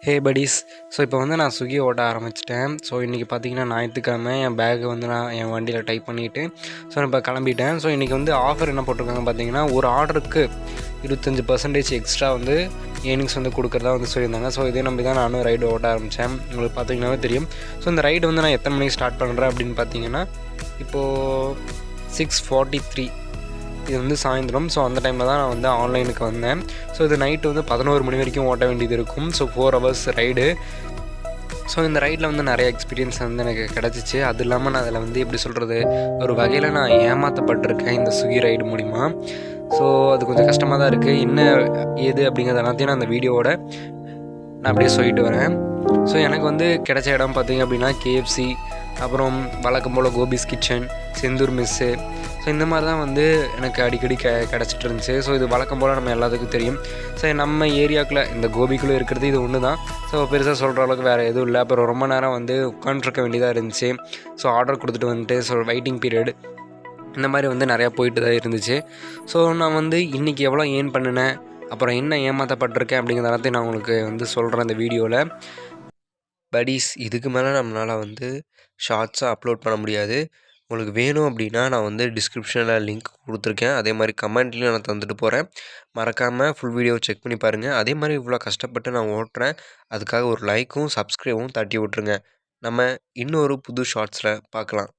ஹே buddies. So இப்போ வந்து நான் ஸ்விக்கி ஓட்ட ஆரம்பிச்சிட்டேன். ஸோ இன்றைக்கி பார்த்தீங்கன்னா ஞாயிற்றுக்கிழமை என் பேக்கை வந்து நான் என் வண்டியில் டைப் பண்ணிவிட்டு ஸோ நான் இப்போ கிளம்பிட்டேன். ஸோ இன்றைக்கி வந்து ஆஃபர் என்ன போட்டிருக்காங்க பார்த்தீங்கன்னா, ஒரு ஆர்டருக்கு 25% எக்ஸ்ட்ரா வந்து ஏர்னிங்ஸ் வந்து கொடுக்குறதா வந்து சொல்லியிருந்தாங்க. ஸோ இதே நம்பி தான் நானும் ரைடு ஓட்ட ஆரம்பித்தேன். உங்களுக்கு பார்த்தீங்கன்னாவே தெரியும். ஸோ இந்த ரைடு வந்து நான் எத்தனை மணிக்கு ஸ்டார்ட் பண்ணுறேன் அப்படின்னு பார்த்தீங்கன்னா, இப்போது 6:43 இது வந்து சாயந்தரம். ஸோ அந்த டைமில் தான் நான் வந்து ஆன்லைனுக்கு வந்தேன். ஸோ இது நைட்டு வந்து 11 மணி வரைக்கும் ஓட்ட வேண்டியது இருக்கும். So 4 hours ride. ஸோ இந்த ரைடில் வந்து நிறைய எக்ஸ்பீரியன்ஸ் வந்து எனக்கு கிடச்சிச்சு. அது இல்லாமல் நான் அதில் வந்து எப்படி சொல்கிறது, ஒரு வகையில் நான் ஏமாற்றப்பட்டிருக்கேன் இந்த ஸ்விக்கி ரைடு மூலிமா. ஸோ அது கொஞ்சம் கஷ்டமாக தான் இருக்குது. என்ன ஏது அப்படிங்கிறது எல்லாத்தையும் நான் அந்த வீடியோவோட நான் அப்படியே சொல்லிட்டு வரேன். ஸோ எனக்கு வந்து கிடைச்ச இடம் பார்த்திங்க அப்படின்னா KFC, அப்புறம் வழக்கம் போல் Gopi's kitchen, Senthur mess. So இந்த மாதிரி தான் வந்து எனக்கு அடிக்கடி கிடச்சிட்டு இருந்துச்சு. ஸோ இது வழக்கம் போல் நம்ம எல்லாத்துக்கும் தெரியும். ஸோ நம்ம ஏரியாவுக்குள்ளே இந்த கோபிக்குள்ளே இருக்கிறது இது ஒன்று தான். ஸோ பெருசாக சொல்கிற அளவுக்கு வேறு எதுவும் இல்லை. அப்புறம் ரொம்ப நேரம் வந்து உட்காண்ட்ருக்க வேண்டியதாக இருந்துச்சு. ஸோ ஆர்டர் கொடுத்துட்டு வந்துட்டு ஸோ வெயிட்டிங் பீரியட் இந்த மாதிரி வந்து நிறையா போயிட்டு தான் இருந்துச்சு. ஸோ நான் வந்து இன்றைக்கி எவ்வளோ ஏர்ன் பண்ணினேன், அப்புறம் என்ன ஏமாற்றப்பட்டிருக்கேன் அப்படிங்கிற எல்லாத்தையும் நான் உங்களுக்கு வந்து சொல்கிறேன் இந்த வீடியோவில். buddies, இதுக்கு மேலே நம்மளால் வந்து ஷார்ட்ஸாக அப்லோட் பண்ண முடியாது. உங்களுக்கு வேணும் அப்படின்னா நான் வந்து டிஸ்கிரிப்ஷனில் லிங்க் கொடுத்துருக்கேன். அதே மாதிரி கமெண்ட்லேயும் நான் தந்துட்டு போகிறேன். மறக்காமல் ஃபுல் வீடியோ செக் பண்ணி பாருங்கள். அதே மாதிரி இவ்வளோ கஷ்டப்பட்டு நான் ஓட்டுறேன், அதுக்காக ஒரு லைக்கும் சப்ஸ்கிரைபும் தட்டி விட்ருங்க. நம்ம இன்னொரு புது ஷார்ட்ஸில் பார்க்கலாம்.